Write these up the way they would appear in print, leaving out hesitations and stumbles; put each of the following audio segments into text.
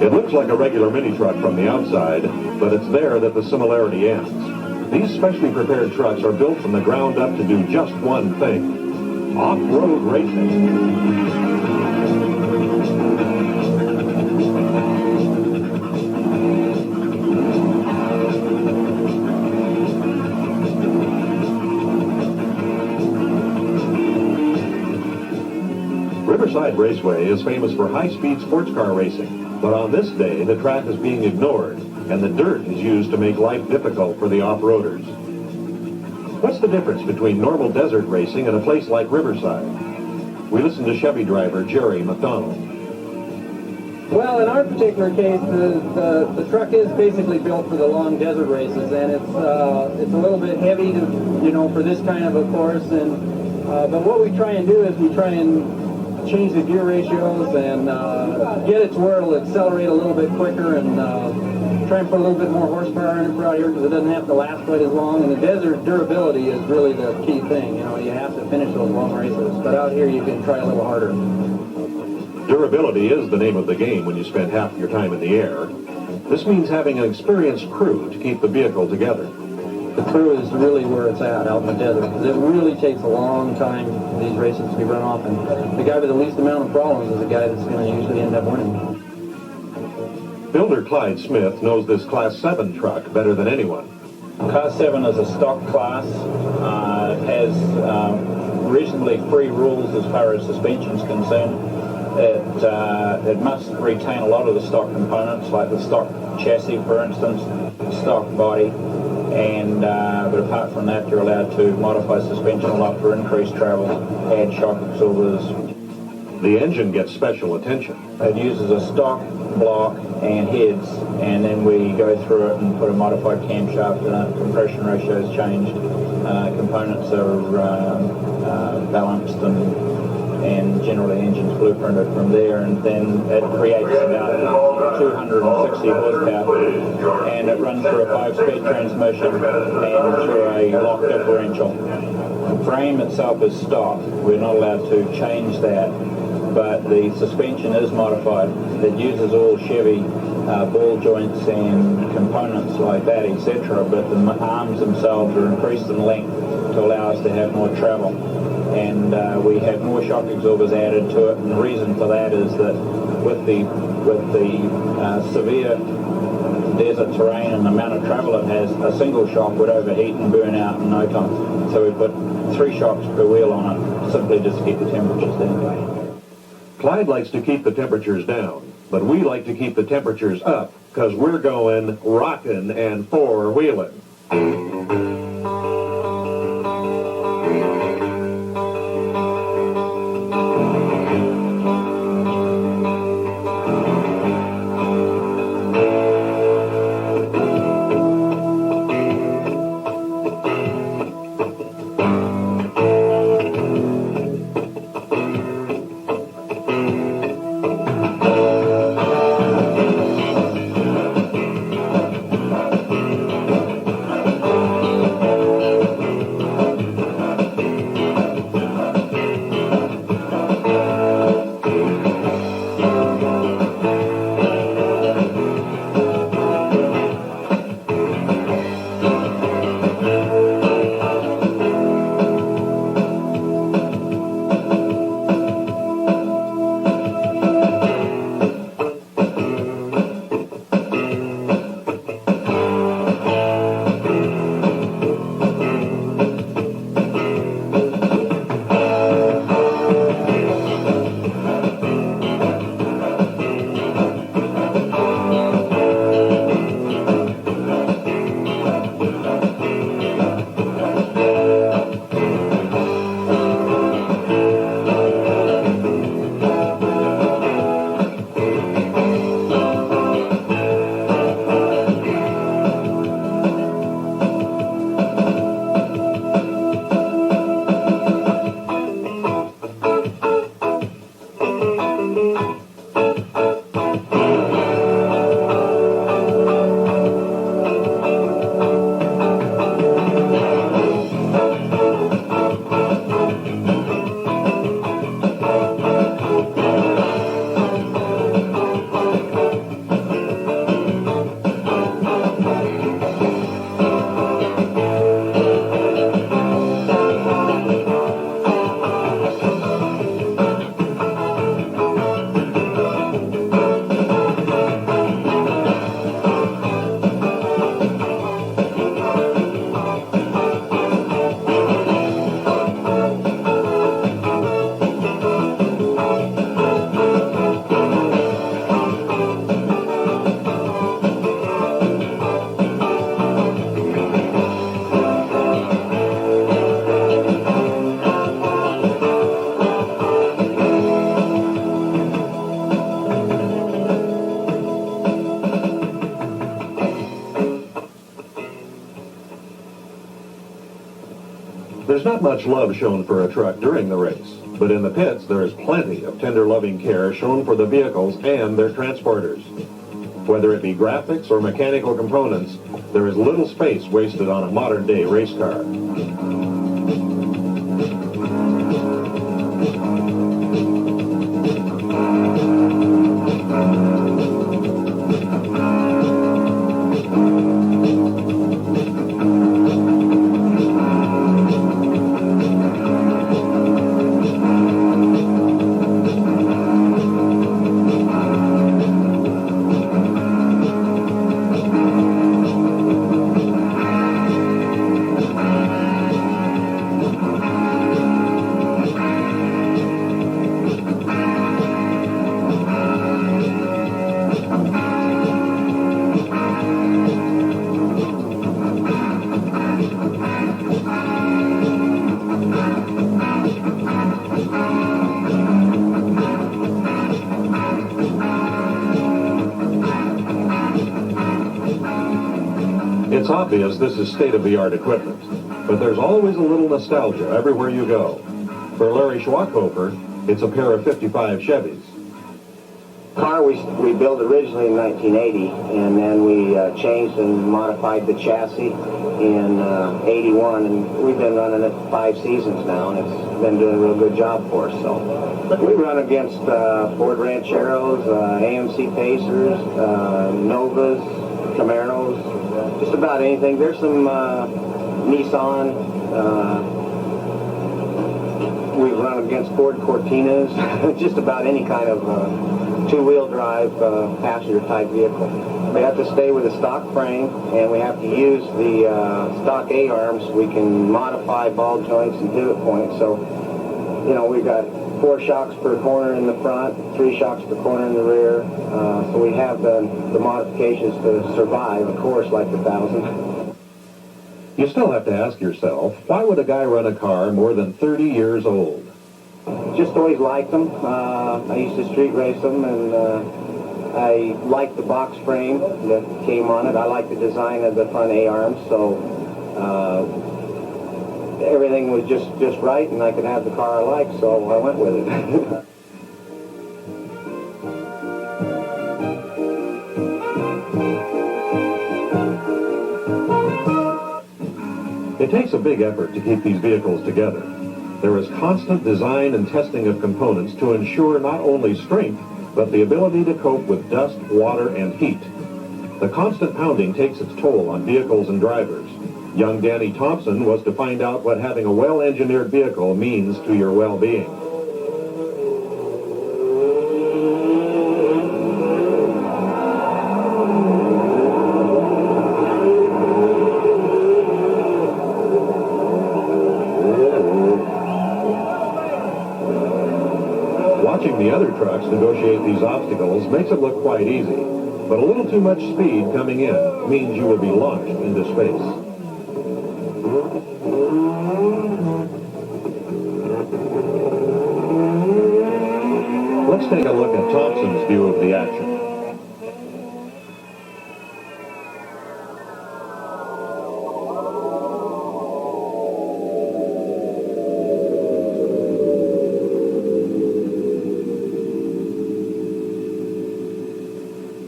It looks like a regular mini truck from the outside, but it's there that the similarity ends. These specially prepared trucks are built from the ground up to do just one thing: off-road racing. Riverside Raceway is famous for high-speed sports car racing, but on this day the track is being ignored and the dirt is used to make life difficult for the off-roaders. What's the difference between normal desert racing and a place like Riverside? We listen to Chevy driver Jerry McDonald. Well, in our particular case, the truck is basically built for the long desert races, and it's a little bit heavy to, for this kind of a course. And but what we try and do is we try and change the gear ratios and get it to where it'll accelerate a little bit quicker, and try and put a little bit more horsepower in it for out here because it doesn't have to last quite as long. And the desert durability is really the key thing. You have to finish those long races, but out here you can try a little harder. Durability is the name of the game when you spend half of your time in the air. This means having an experienced crew to keep the vehicle together. The crew is really where it's at out in the desert, because it really takes a long time for these races to be run off, and the guy with the least amount of problems is the guy that's going to usually end up winning. Builder Clyde Smith knows this Class 7 truck better than anyone. Class 7 is a stock class. It has reasonably free rules as far as suspension is concerned. It must retain a lot of the stock components, like the stock chassis, for instance, stock body, and but apart from that, you're allowed to modify suspension a lot for increased travel, add shock absorbers. The engine gets special attention. It uses a stock block and heads, and then we go through it and put a modified camshaft in it. Compression ratio is changed. Components are balanced, and generally engine's blueprinted from there, and then it creates about 260 horsepower, and it runs through a 5-speed transmission and through a lock differential. The frame itself is stock. We're not allowed to change that, but the suspension is modified. It uses all Chevy ball joints and components like that, etc., but the arms themselves are increased in length to allow us to have more travel. And we have more shock absorbers added to it, and the reason for that is that with the severe desert terrain and the amount of travel it has, a single shock would overheat and burn out in no time. So we put 3 shocks per wheel on it, simply just to keep the temperatures down. Clyde likes to keep the temperatures down, but we like to keep the temperatures up because we're going rockin' and four-wheeling. There's not much love shown for a truck during the race, but in the pits there is plenty of tender loving care shown for the vehicles and their transporters. Whether it be graphics or mechanical components, there is little space wasted on a modern-day race car. It's obvious this is state-of-the-art equipment, but there's always a little nostalgia everywhere you go. For Larry Schwackhofer, it's a pair of 55 Chevys. Car we built originally in 1980, and then we changed and modified the chassis in 81, and we've been running it 5 seasons now, and it's been doing a real good job for us. So we run against Ford Rancheros, AMC Pacers, Novas, Camaros, just about anything. There's some Nissan. We've run against Ford Cortinas, just about any kind of two-wheel drive passenger type vehicle. We have to stay with a stock frame, and we have to use the stock A-arms. We can modify ball joints and pivot points. So, you know, we've got 4 shocks per corner in the front, 3 shocks per corner in the rear. So we have the modifications to survive a course like the 1000. You still have to ask yourself, why would a guy run a car more than 30 years old? Just always liked them. I used to street race them, and I liked the box frame that came on it. I liked the design of the front A-arms, so everything was just right, and I could have the car I liked, so I went with it. It takes a big effort to keep these vehicles together. There is constant design and testing of components to ensure not only strength, but the ability to cope with dust, water, and heat. The constant pounding takes its toll on vehicles and drivers. Young Danny Thompson was to find out what having a well-engineered vehicle means to your well-being. Watching the other trucks negotiate these obstacles makes it look quite easy, but a little too much speed coming in means you will be launched into space. Let's take a look at Thompson's view of the action.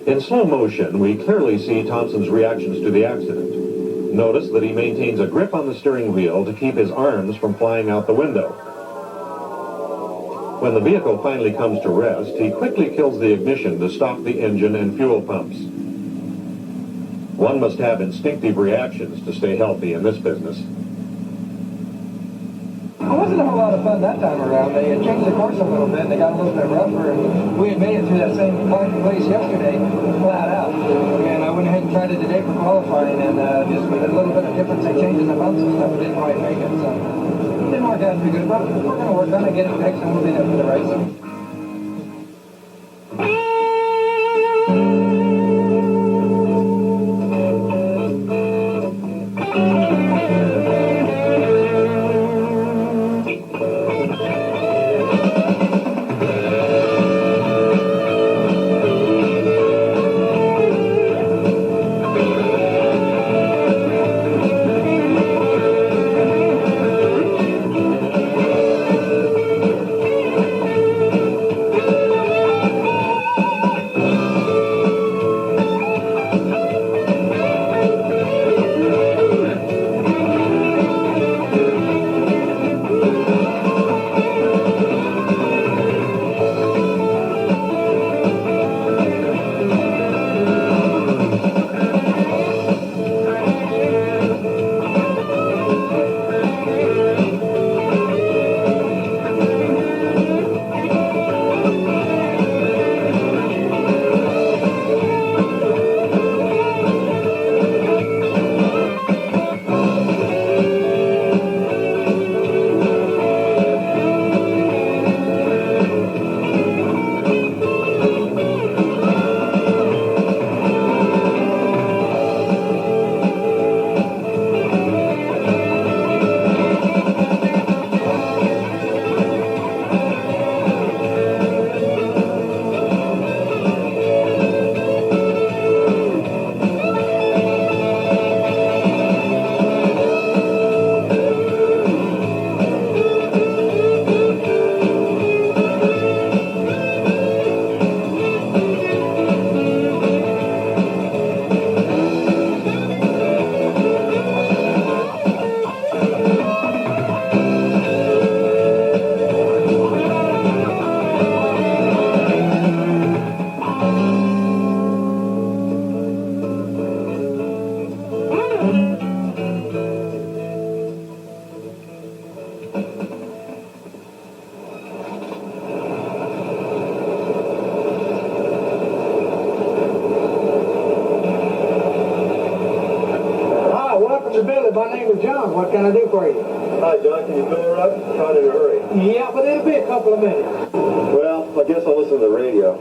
In slow motion, we clearly see Thompson's reactions to the accident. Notice that he maintains a grip on the steering wheel to keep his arms from flying out the window. When the vehicle finally comes to rest, he quickly kills the ignition to stop the engine and fuel pumps. One must have instinctive reactions to stay healthy in this business. It wasn't a whole lot of fun that time around. They had changed the course a little bit. They got a little bit rougher, and we had made it through that same place yesterday, flat out. And I went ahead and tried it today for qualifying, and just with a little bit of difference in changing the bumps and stuff, it didn't quite make it. So it didn't work out too good, but we're going to work on it, get it fixed, and we'll be there for the race. with John. What can I do for you? Hi, John. Can you fill her up? I'm trying in a hurry. Yeah, but it'll be a couple of minutes. Well, I guess I'll listen to the radio.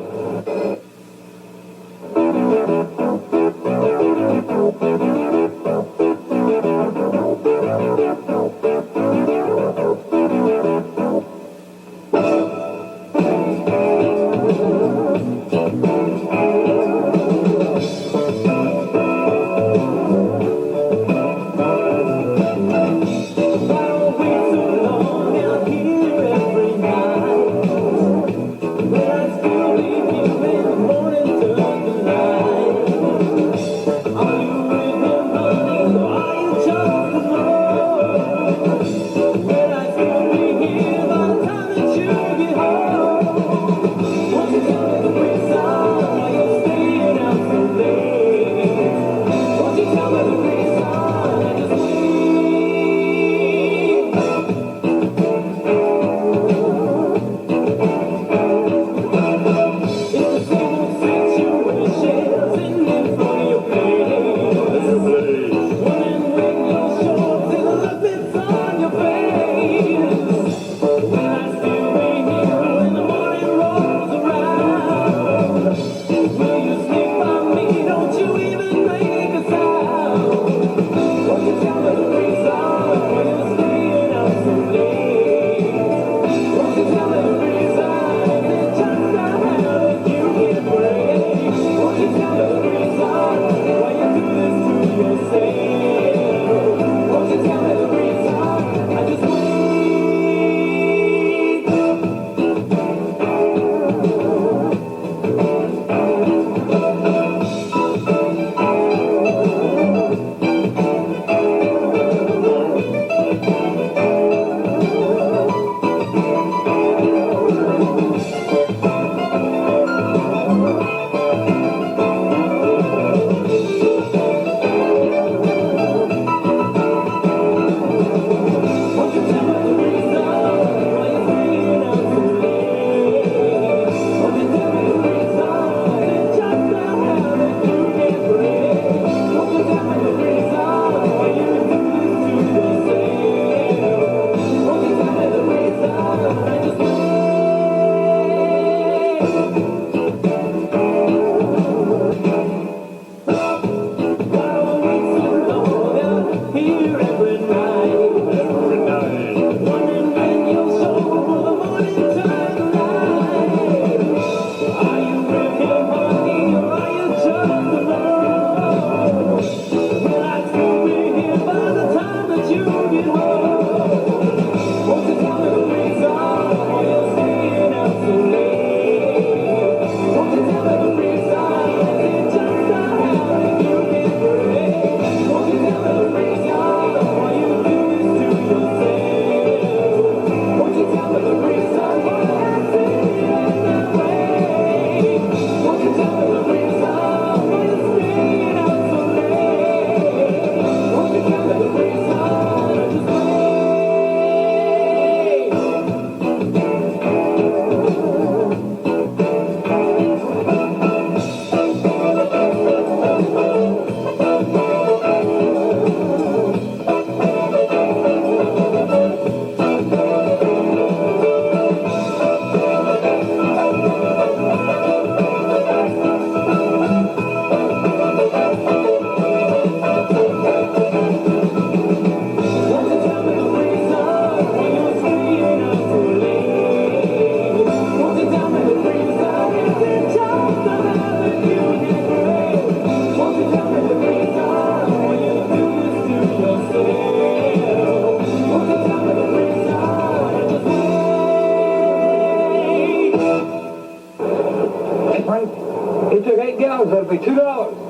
That'll be $2.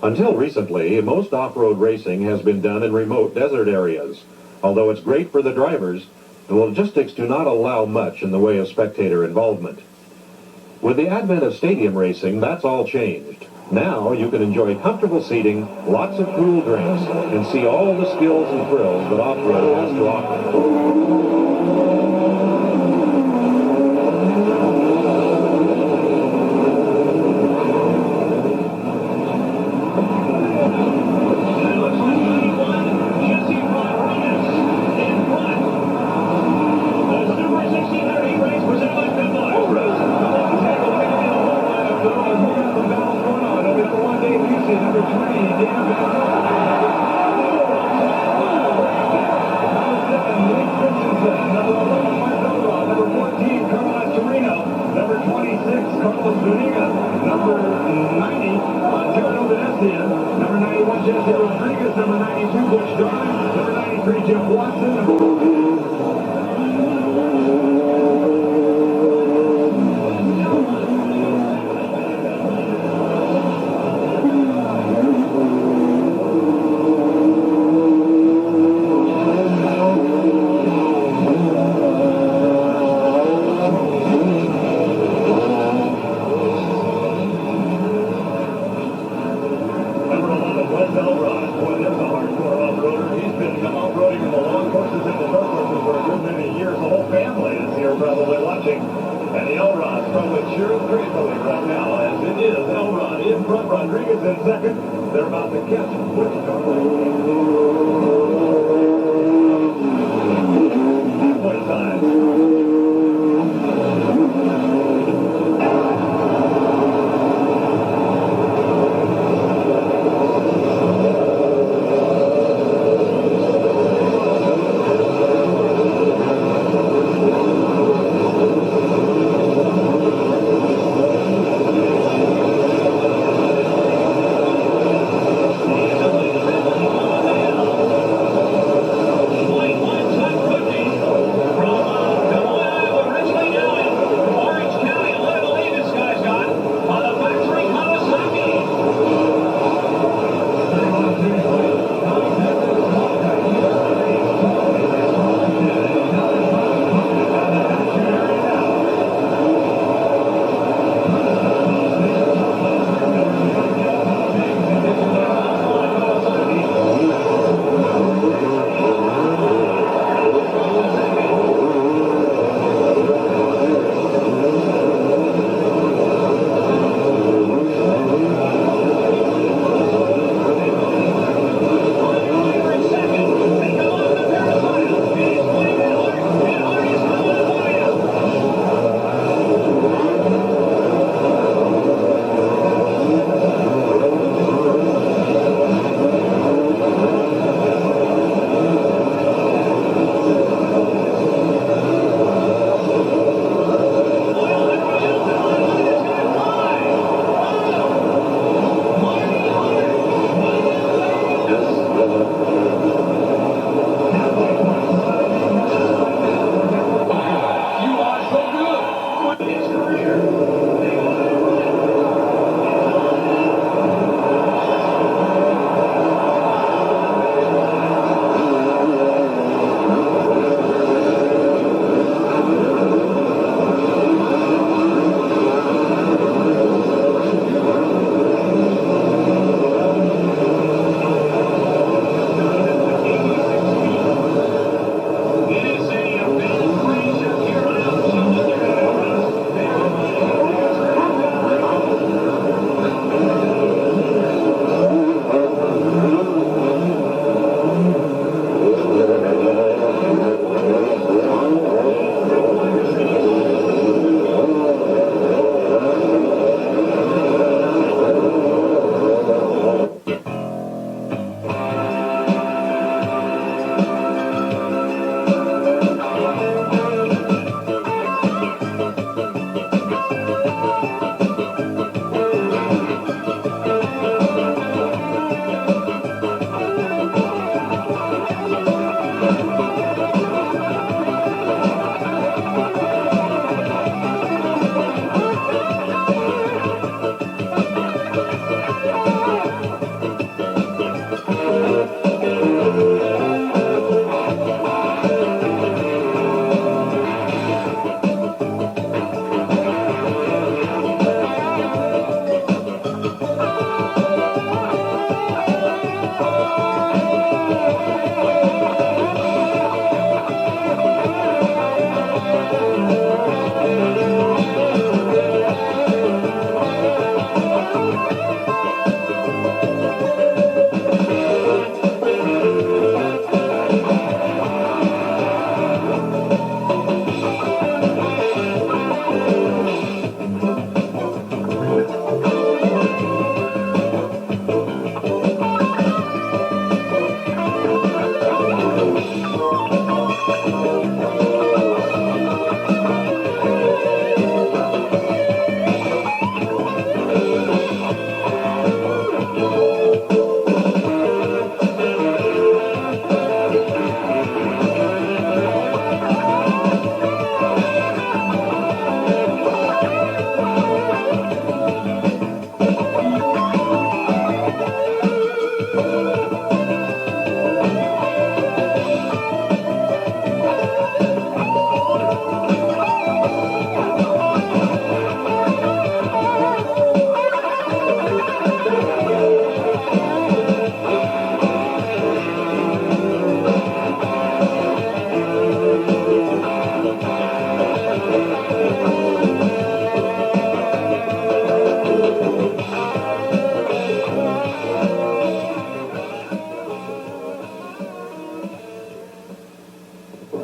Until recently, most off-road racing has been done in remote desert areas. Although it's great for the drivers, the logistics do not allow much in the way of spectator involvement. With the advent of stadium racing, that's all changed. Now you can enjoy comfortable seating, lots of cool drinks, and see all the skills and thrills that off-road has to offer. in. Number 91, Jesse Rodriguez. Number 92, Butch Darling. Number 93, Jeff Watson. And the Elrod's probably cheering gratefully right now, as it is Elrod in front, Rodriguez in second. They're about to catch Butch halfway time.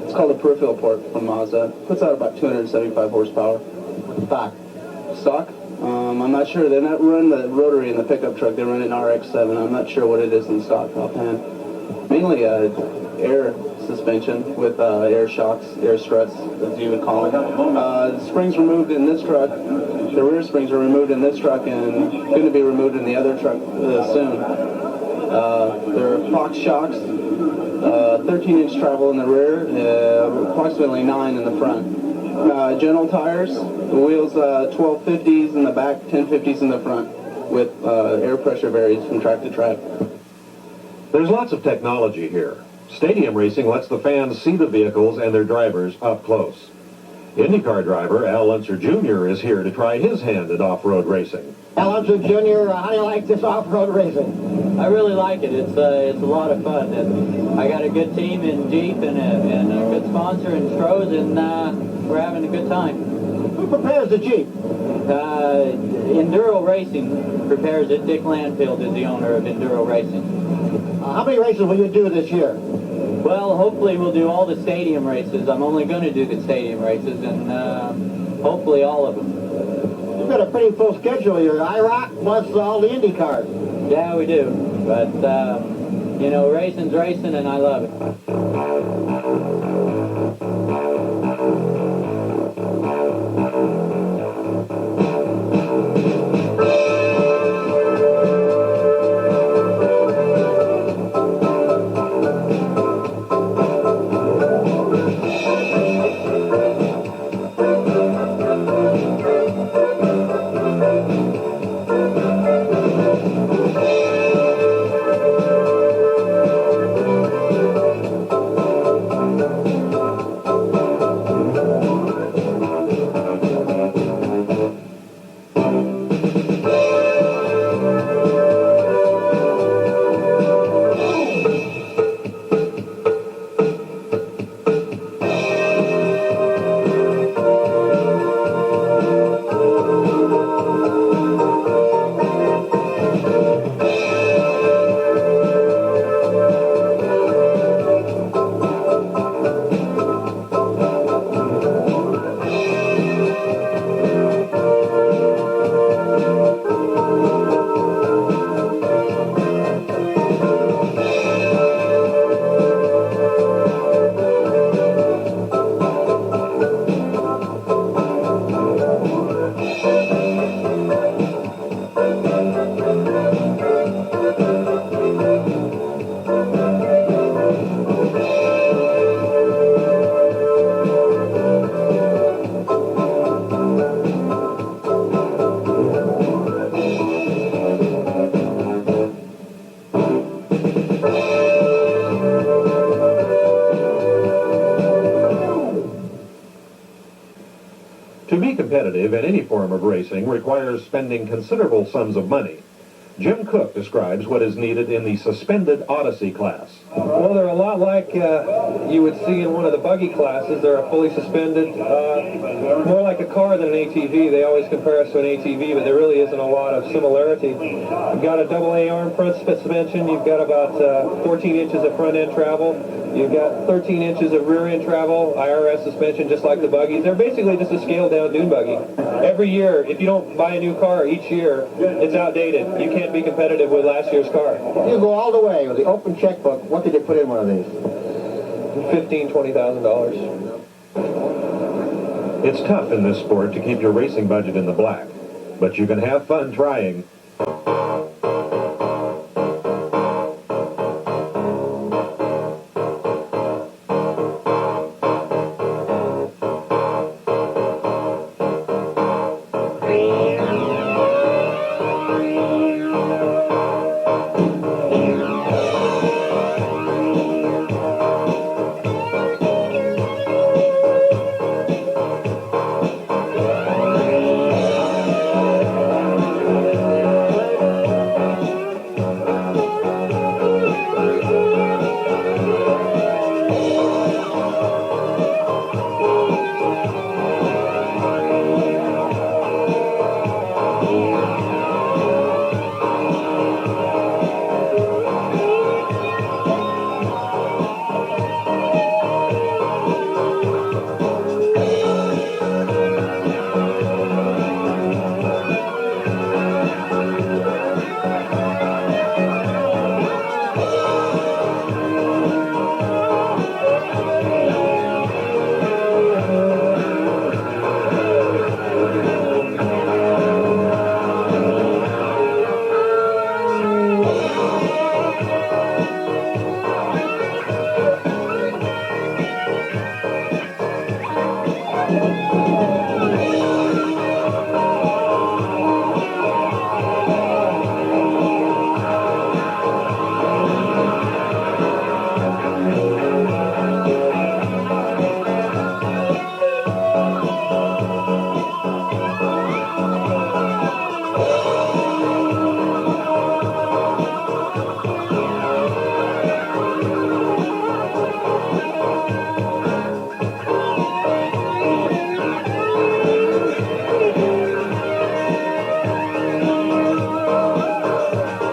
It's called a peripheral port from Mazda. Puts out about 275 horsepower. Stock. Stock? I'm not sure. They don't run the rotary in the pickup truck. They run an RX-7. I'm not sure what it is in stock offhand. Mainly air suspension with air shocks, air struts, as you would call them. The springs removed in this truck. The rear springs are removed in this truck and going to be removed in the other truck soon. There are Fox shocks, 13-inch travel in the rear, approximately 9 in the front. General tires, the wheels 1250s in the back, 1050s in the front, with air pressure varies from track to track. There's lots of technology here. Stadium racing lets the fans see the vehicles and their drivers up close. IndyCar driver Al Unser Jr. is here to try his hand at off-road racing. Al Unser Jr., how do you like this off-road racing? I really like it. It's a lot of fun. And I got a good team in Jeep and a good sponsor in Stroh's, and we're having a good time. Who prepares the Jeep? Enduro Racing prepares it. Dick Landfield is the owner of Enduro Racing. How many races will you do this year? Well, hopefully we'll do all the stadium races. I'm only going to do the stadium races, and hopefully all of them. You've got a pretty full schedule here. IROC plus all the Indy cars. Yeah, we do. But, you know, racing's racing, and I love it. To be competitive in any form of racing requires spending considerable sums of money. Jim Cook describes what is needed in the suspended Odyssey class. Well, they're a lot like you would see in one of the buggy classes. They're fully suspended, more like a car than an ATV. They always compare us to an ATV, but there really isn't a lot of similarity. You've got a AA arm front suspension. You've got about 14 inches of front end travel. You've got 13 inches of rear end travel, IRS suspension, just like the buggies. They're basically just a scaled down dune buggy. Every year, if you don't buy a new car each year, it's outdated. You can't be competitive with last year's car. You go all the way with the open checkbook. What did you put in one of these? $15,000, $20,000. It's tough in this sport to keep your racing budget in the black, but you can have fun trying.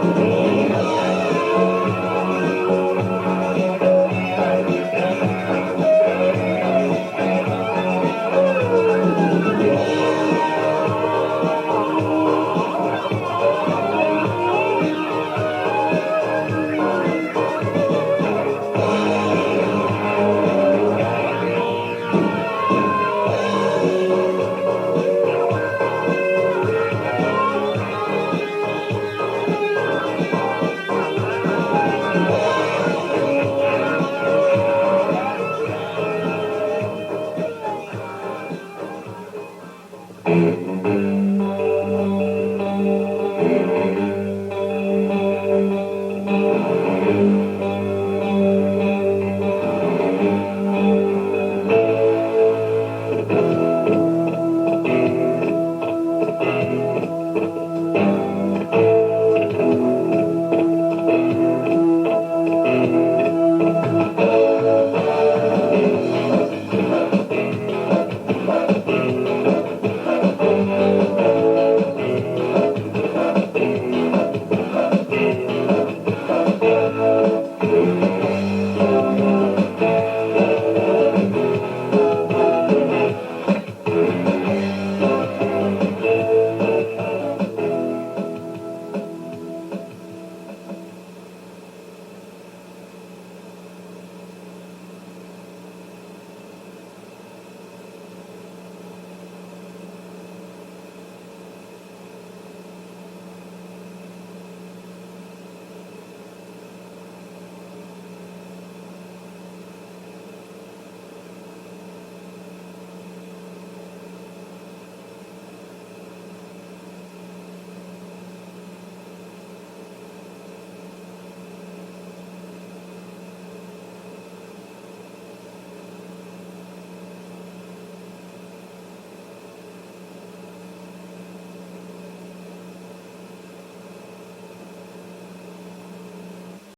And